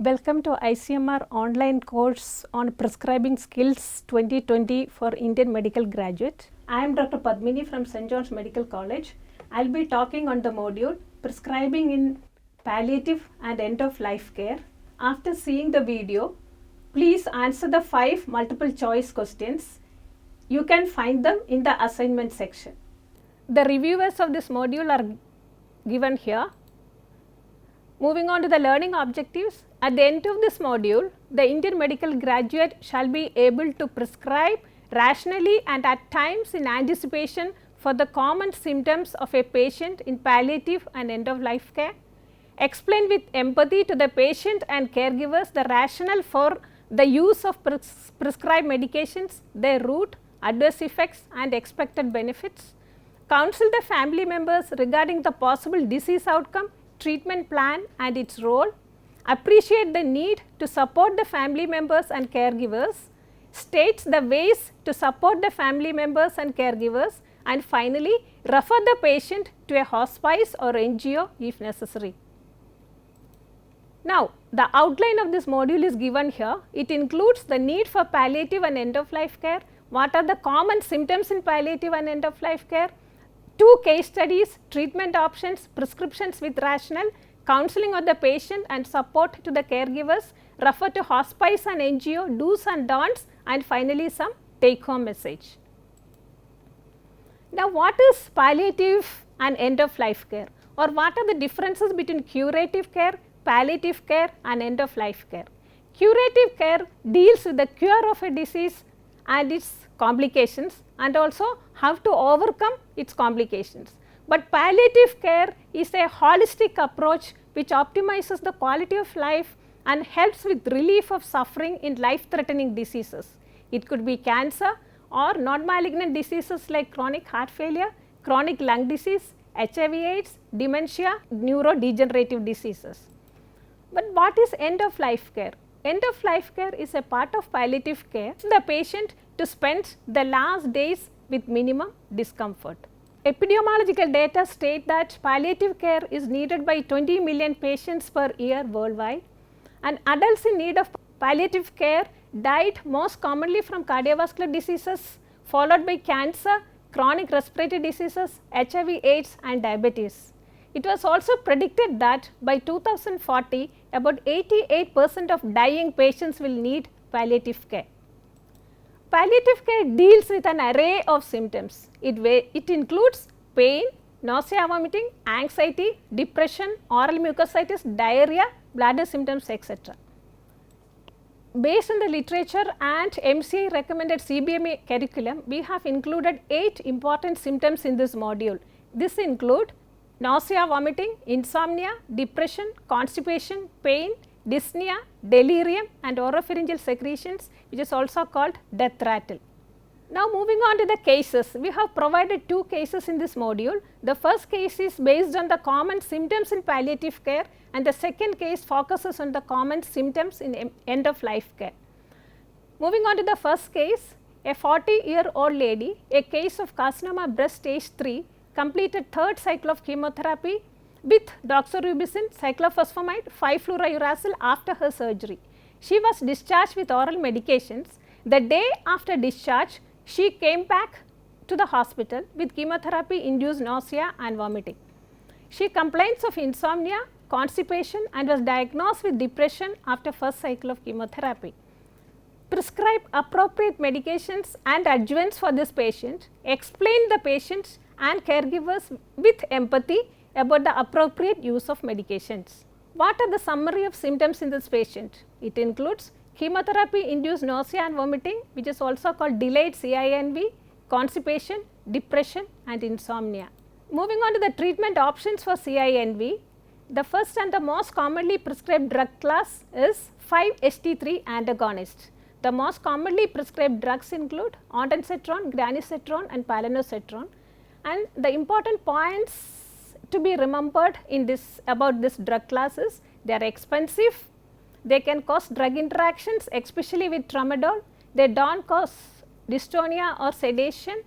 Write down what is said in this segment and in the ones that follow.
Welcome to ICMR online course on prescribing skills 2020 for Indian medical graduate. I am Dr. Padmini from St. John's Medical College. I will be talking on the module prescribing in palliative and end of life care. After seeing the video, please answer the 5 multiple choice questions. You can find them in the assignment section. The reviewers of this module are given here. Moving on to the learning objectives, at the end of this module, the Indian medical graduate shall be able to prescribe rationally and at times in anticipation for the common symptoms of a patient in palliative and end of life care, explain with empathy to the patient and caregivers the rationale for the use of prescribed medications, their route, adverse effects and expected benefits, counsel the family members regarding the possible disease outcome, treatment plan and its role, appreciate the need to support the family members and caregivers, states the ways to support the family members and caregivers, and finally refer the patient to a hospice or NGO if necessary. Now, the outline of this module is given here. It includes the need for palliative and end of life care, what are the common symptoms in palliative and end of life care, 2 case studies, treatment options, prescriptions with rationale, counseling of the patient and support to the caregivers, refer to hospice and NGO, do's and don'ts, and finally some take home message. Now, what is palliative and end of life care, or what are the differences between curative care, palliative care and end of life care? Curative care deals with the cure of a disease and its complications and also how to overcome its complications. But palliative care is a holistic approach which optimizes the quality of life and helps with relief of suffering in life-threatening diseases. It could be cancer or non-malignant diseases like chronic heart failure, chronic lung disease, HIV/AIDS, dementia, neurodegenerative diseases. But what is end of life care? End of life care is a part of palliative care, the patient to spend the last days with minimum discomfort. Epidemiological data state that palliative care is needed by 20 million patients per year worldwide, and adults in need of palliative care died most commonly from cardiovascular diseases, followed by cancer, chronic respiratory diseases, HIV/AIDS and diabetes. It was also predicted that by 2040, about 88% of dying patients will need palliative care. Palliative care deals with an array of symptoms. It includes pain, nausea, vomiting, anxiety, depression, oral mucositis, diarrhea, bladder symptoms, etc. Based on the literature and MCI recommended CBMA curriculum, we have included 8 important symptoms in this module. This include nausea, vomiting, insomnia, depression, constipation, pain, dyspnea, delirium and oropharyngeal secretions, which is also called death rattle. Now, moving on to the cases, we have provided 2 cases in this module. The first case is based on the common symptoms in palliative care and the second case focuses on the common symptoms in end of life care. Moving on to the first case, a 40-year-old lady, a case of carcinoma breast stage 3, completed 3rd cycle of chemotherapy with doxorubicin, cyclophosphamide, 5-fluorouracil after her surgery. She was discharged with oral medications. The day after discharge, she came back to the hospital with chemotherapy induced nausea and vomiting. She complains of insomnia, constipation and was diagnosed with depression after first cycle of chemotherapy. Prescribe appropriate medications and adjuvants for this patient, explain the patients and caregivers with empathy about the appropriate use of medications. What are the summary of symptoms in this patient? It includes chemotherapy induced nausea and vomiting, which is also called delayed CINV, constipation, depression and insomnia. Moving on to the treatment options for CINV, the first and the most commonly prescribed drug class is 5-HT3 antagonist. The most commonly prescribed drugs include ondansetron, granisetron and palinosetron. And the important points to be remembered in this about this drug class is they are expensive, they can cause drug interactions especially with tramadol, they do not cause dystonia or sedation,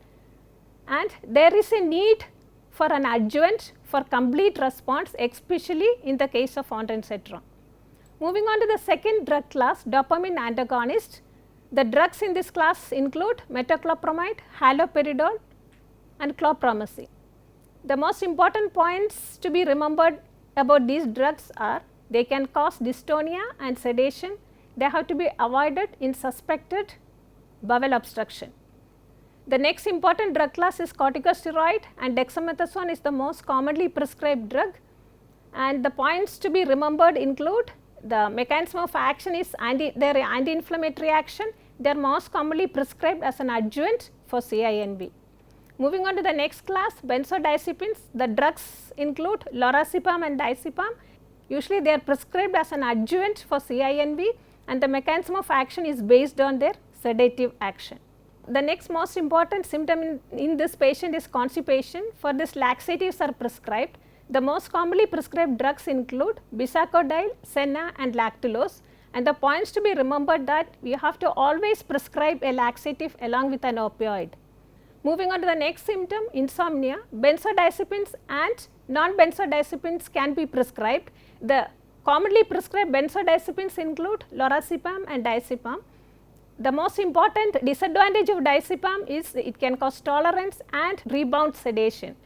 and there is a need for an adjuvant for complete response especially in the case of ondansetron. Moving on to the second drug class, dopamine antagonist. The drugs in this class include metoclopramide, haloperidol and chlorpromazine. The most important points to be remembered about these drugs are they can cause dystonia and sedation. They have to be avoided in suspected bowel obstruction. The next important drug class is corticosteroid, and dexamethasone is the most commonly prescribed drug, and the points to be remembered include the mechanism of action is their anti-inflammatory action. They are most commonly prescribed as an adjuvant for CINV. Moving on to the next class, benzodiazepines. The drugs include lorazepam and diazepam. Usually they are prescribed as an adjuvant for CINV, and the mechanism of action is based on their sedative action. The next most important symptom in this patient is constipation. For this, laxatives are prescribed. The most commonly prescribed drugs include bisacodyl, senna and lactulose, and the points to be remembered that we have to always prescribe a laxative along with an opioid. Moving on to the next symptom, insomnia. Benzodiazepines and non-benzodiazepines can be prescribed. The commonly prescribed benzodiazepines include lorazepam and diazepam. The most important disadvantage of diazepam is it can cause tolerance and rebound sedation.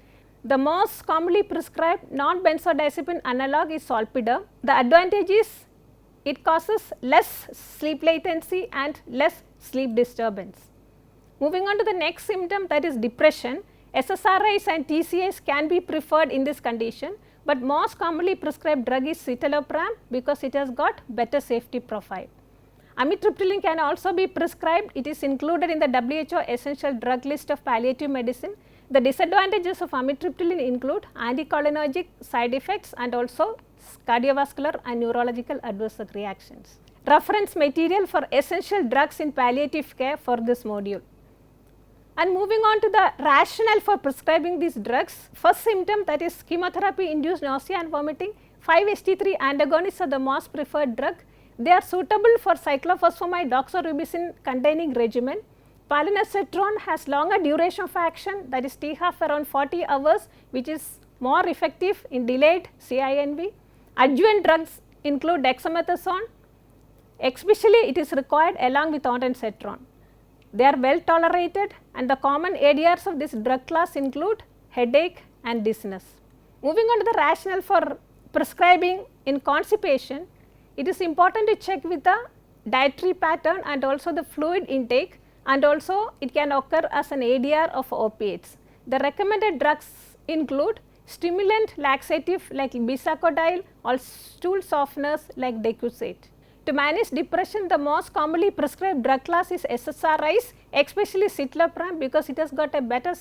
The most commonly prescribed non-benzodiazepine analog is zolpidem. The advantage is it causes less sleep latency and less sleep disturbance. Moving on to the next symptom, that is depression. SSRIs and TCAs can be preferred in this condition, but most commonly prescribed drug is citalopram because it has got better safety profile. Amitriptyline can also be prescribed. It is included in the WHO essential drug list of palliative medicine. The disadvantages of amitriptyline include anticholinergic side effects and also cardiovascular and neurological adverse reactions. Reference material for essential drugs in palliative care for this module. And moving on to the rationale for prescribing these drugs, first symptom, that is chemotherapy induced nausea and vomiting. 5-HT3 antagonists are the most preferred drug. They are suitable for cyclophosphamide doxorubicin containing regimen. Palinositron has longer duration of action, that is T-half around 40 hours, which is more effective in delayed CINV. Adjuvant drugs include dexamethasone, especially it is required along with ondansetron. They are well tolerated, and the common ADRs of this drug class include headache and dizziness. Moving on to the rationale for prescribing in constipation, it is important to check with the dietary pattern and also the fluid intake, and also it can occur as an ADR of opiates. The recommended drugs include stimulant laxative like bisacodyl or stool softeners like Decusate. To manage depression, the most commonly prescribed drug class is SSRIs, especially citalopram because it has got a better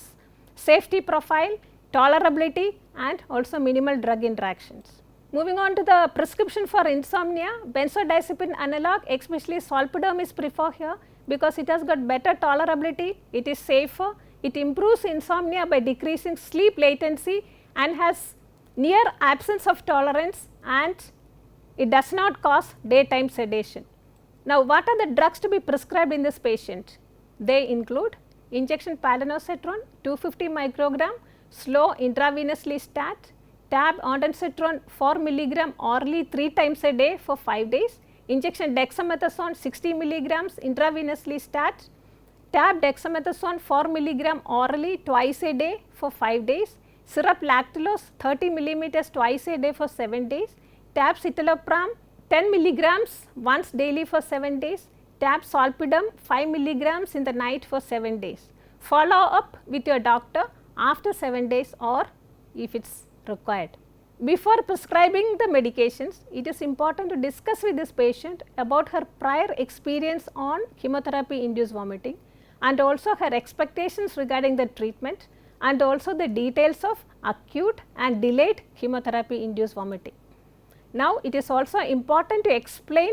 safety profile, tolerability and also minimal drug interactions. Moving on to the prescription for insomnia, benzodiazepine analog, especially zolpidem is preferred here because it has got better tolerability, it is safer, it improves insomnia by decreasing sleep latency and has near absence of tolerance, and it does not cause daytime sedation. Now, what are the drugs to be prescribed in this patient? They include injection palinositron 250 microgram, slow intravenously stat, tab ondansetron 4 milligram orally 3 times a day for 5 days, injection dexamethasone 60 milligrams intravenously stat, tab dexamethasone 4 milligram orally twice a day for 5 days, syrup lactulose 30 millimeters twice a day for 7 days, tab citalopram 10 milligrams once daily for 7 days, tab zolpidem 5 milligrams in the night for 7 days. Follow up with your doctor after 7 days or if it is required. Before prescribing the medications, it is important to discuss with this patient about her prior experience on chemotherapy induced vomiting and also her expectations regarding the treatment and also the details of acute and delayed chemotherapy induced vomiting. Now, it is also important to explain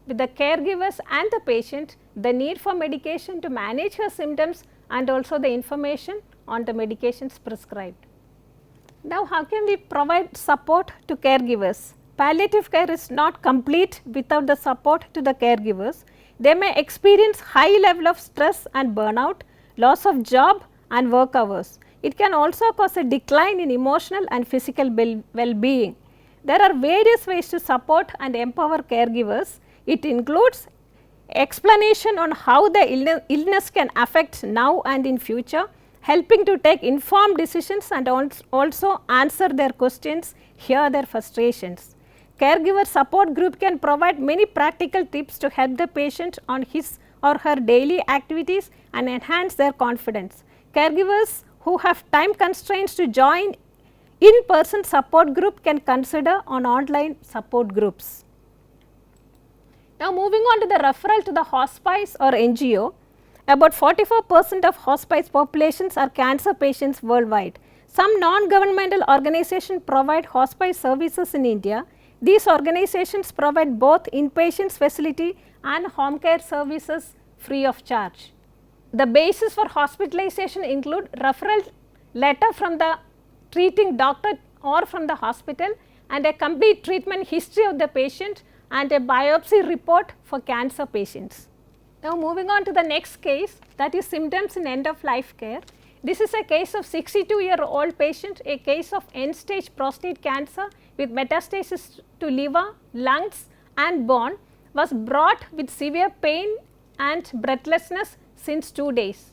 with the caregivers and the patient the need for medication to manage her symptoms and also the information on the medications prescribed. Now, how can we provide support to caregivers? Palliative care is not complete without the support to the caregivers. They may experience high level of stress and burnout, loss of job and work hours. It can also cause a decline in emotional and physical well-being. there are various ways to support and empower caregivers. It includes explanation on how the illness can affect now and in future, helping to take informed decisions and also answer their questions, hear their frustrations. Caregiver support group can provide many practical tips to help the patient on his or her daily activities and enhance their confidence. Caregivers who have time constraints to join in-person support group can consider on online support groups. Now moving on to the referral to the hospice or NGO, about 44% of hospice populations are cancer patients worldwide. Some non-governmental organizations provide hospice services in India. These organizations provide both inpatient facility and home care services free of charge. The basis for hospitalization include referral letter from the treating doctor or from the hospital and a complete treatment history of the patient and a biopsy report for cancer patients. Now moving on to the next case, that is symptoms in end of life care. This is a case of 62-year-old patient, a case of end stage prostate cancer with metastasis to liver, lungs and bone, was brought with severe pain and breathlessness since 2 days.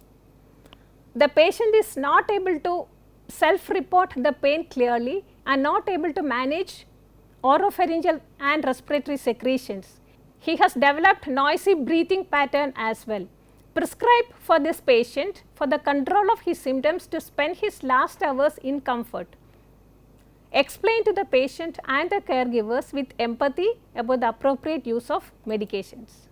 The patient is not able to self-report the pain clearly and not able to manage oropharyngeal and respiratory secretions. He has developed noisy breathing pattern as well. Prescribe for this patient for the control of his symptoms to spend his last hours in comfort. Explain to the patient and the caregivers with empathy about the appropriate use of medications.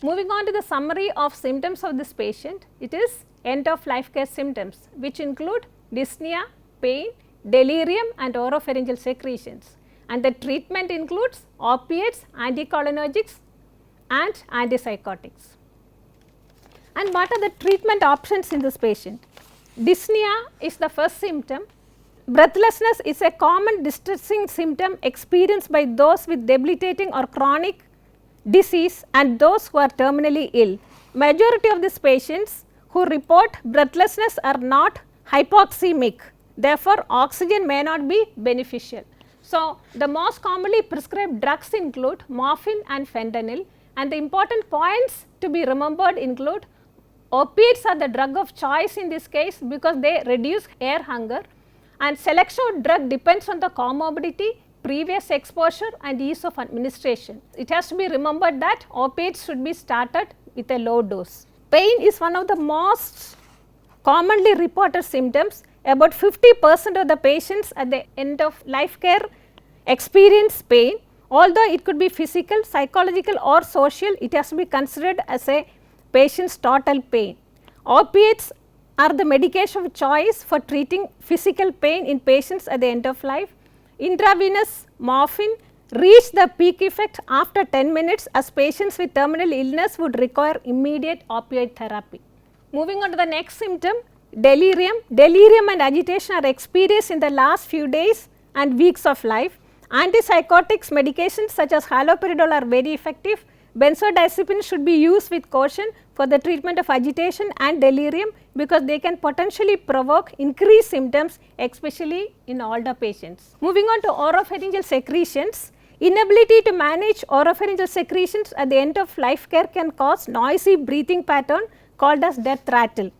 Moving on to the summary of symptoms of this patient, it is end of life care symptoms which include dyspnea, pain, delirium and oropharyngeal secretions, and the treatment includes opiates, anticholinergics and antipsychotics. And what are the treatment options in this patient? Dyspnea is the first symptom. Breathlessness is a common distressing symptom experienced by those with debilitating or chronic disease and those who are terminally ill. Majority of these patients who report breathlessness are not hypoxemic, therefore oxygen may not be beneficial. So, the most commonly prescribed drugs include morphine and fentanyl, and the important points to be remembered include opiates are the drug of choice in this case because they reduce air hunger, and selection of drug depends on the comorbidity, previous exposure and ease of administration. It has to be remembered that opiates should be started with a low dose. Pain is one of the most commonly reported symptoms. About 50% of the patients at the end of life care experience pain. Although it could be physical, psychological or social, it has to be considered as a patient's total pain. Opiates are the medication of choice for treating physical pain in patients at the end of life. Intravenous morphine reach the peak effect after 10 minutes as patients with terminal illness would require immediate opioid therapy. Moving on to the next symptom, delirium. Delirium and agitation are experienced in the last few days and weeks of life. Antipsychotics medications such as haloperidol are very effective. Benzodiazepines should be used with caution for the treatment of agitation and delirium because they can potentially provoke increased symptoms, especially in older patients. Moving on to oropharyngeal secretions. Inability to manage oropharyngeal secretions at the end of life care can cause noisy breathing pattern called as death rattle.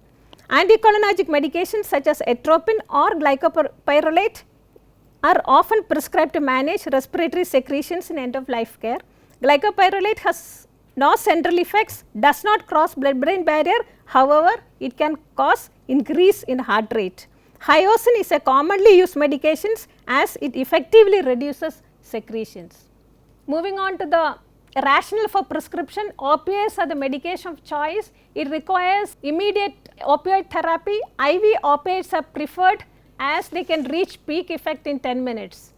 Anticholinergic medications such as atropine or glycopyrrolate are often prescribed to manage respiratory secretions in end of life care. Glycopyrrolate has no central effects, does not cross blood-brain barrier, however, it can cause increase in heart rate. Hyoscine is a commonly used medication as it effectively reduces secretions. Moving on to the rationale for prescription, opiates are the medication of choice. It requires immediate opioid therapy. IV opiates are preferred as they can reach peak effect in 10 minutes.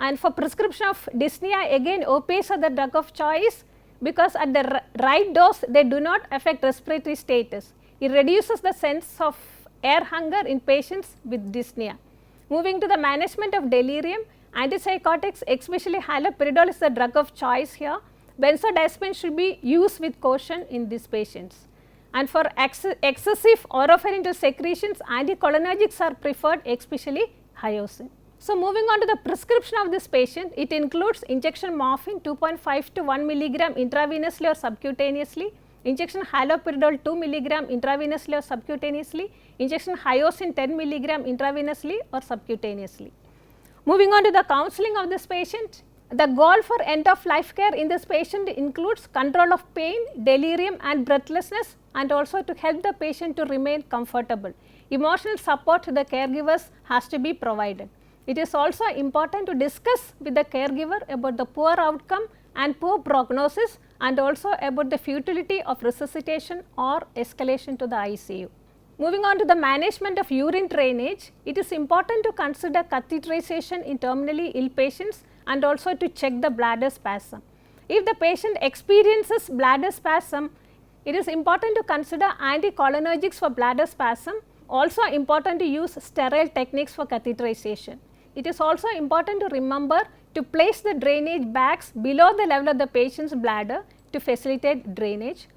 And for prescription of dyspnea, again opiates are the drug of choice because at the right dose they do not affect respiratory status. It reduces the sense of air hunger in patients with dyspnea. Moving to the management of delirium, antipsychotics, especially haloperidol, is the drug of choice here. Benzodiazepines should be used with caution in these patients. And for excessive oropharyngeal secretions, anticholinergics are preferred, especially hyoscine. So, moving on to the prescription of this patient, it includes injection morphine 2.5 to 1 milligram intravenously or subcutaneously, injection haloperidol 2 milligram intravenously or subcutaneously, injection hyoscine 10 milligram intravenously or subcutaneously. Moving on to the counseling of this patient, the goal for end of life care in this patient includes control of pain, delirium and breathlessness, and also to help the patient to remain comfortable. Emotional support to the caregivers has to be provided. It is also important to discuss with the caregiver about the poor outcome and poor prognosis, and also about the futility of resuscitation or escalation to the ICU. Moving on to the management of urine drainage, it is important to consider catheterization in terminally ill patients and also to check the bladder spasm. If the patient experiences bladder spasm, it is important to consider anticholinergics for bladder spasm. Also important to use sterile techniques for catheterization. It is also important to remember to place the drainage bags below the level of the patient's bladder to facilitate drainage.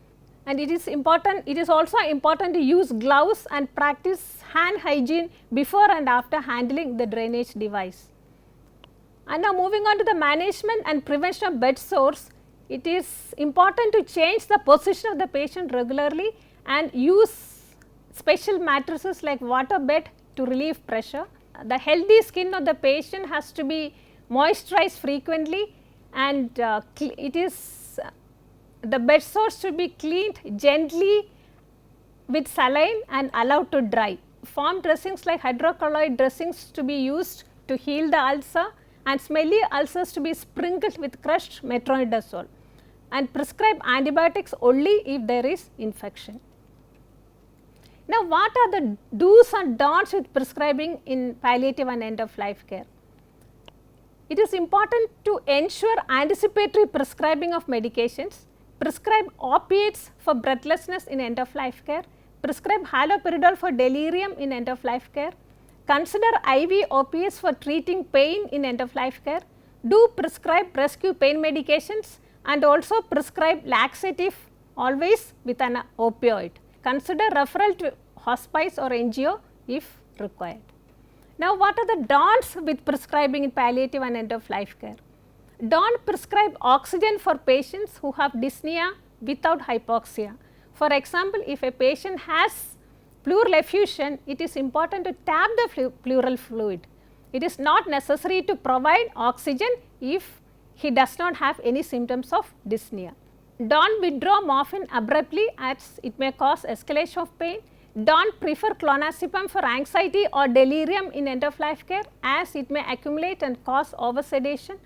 And it is also important to use gloves and practice hand hygiene before and after handling the drainage device. And now moving on to the management and prevention of bed sores, it is important to change the position of the patient regularly and use special mattresses like water bed to relieve pressure. The healthy skin of the patient has to be moisturized frequently, and the bed sores should be cleaned gently with saline and allowed to dry. Foam dressings like hydrocolloid dressings to be used to heal the ulcer, and smelly ulcers to be sprinkled with crushed metronidazole, and prescribe antibiotics only if there is infection. Now, what are the do's and don'ts with prescribing in palliative and end of life care? It is important to ensure anticipatory prescribing of medications, prescribe opiates for breathlessness in end of life care, prescribe haloperidol for delirium in end of life care, consider IV opiates for treating pain in end of life care, do prescribe rescue pain medications, and also prescribe laxative always with an opioid. Consider referral to hospice or NGO if required. Now, what are the don'ts with prescribing in palliative and end of life care? Don't prescribe oxygen for patients who have dyspnea without hypoxia. For example, if a patient has pleural effusion, it is important to tap the pleural fluid. It is not necessary to provide oxygen if he does not have any symptoms of dyspnea. Don't withdraw morphine abruptly as it may cause escalation of pain. Don't prefer clonazepam for anxiety or delirium in end of life care as it may accumulate and cause oversedation.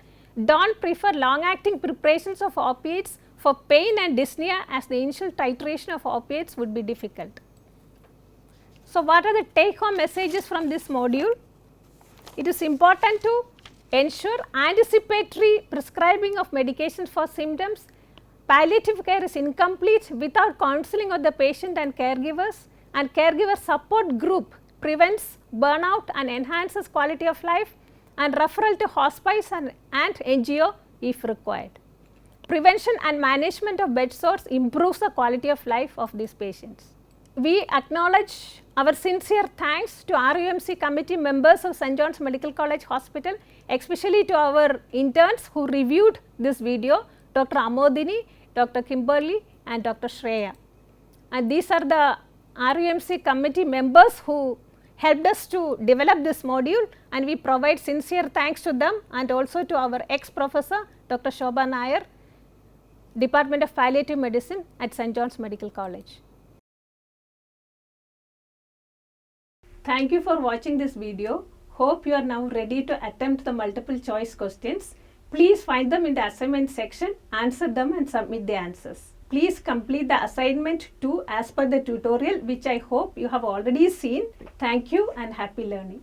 Don't prefer long acting preparations of opiates for pain and dyspnea as the initial titration of opiates would be difficult. So, what are the take home messages from this module? It is important to ensure anticipatory prescribing of medications for symptoms. Palliative care is incomplete without counseling of the patient and caregivers, and caregiver support group prevents burnout and enhances quality of life, and referral to hospice and NGO if required. Prevention and management of bed sores improves the quality of life of these patients. We acknowledge our sincere thanks to RUMC committee members of St. John's Medical College Hospital, especially to our interns who reviewed this video, Dr. Amodini, Dr. Kimberly and Dr. Shreya. And these are the RUMC committee members who helped us to develop this module, and we provide sincere thanks to them and also to our ex-professor Dr. Shobha Nair, Department of Palliative Medicine at St. John's Medical College. Thank you for watching this video. Hope you are now ready to attempt the multiple choice questions. Please find them in the assignment section, answer them and submit the answers. Please complete the assignment 2 as per the tutorial, which I hope you have already seen. Thank you and happy learning.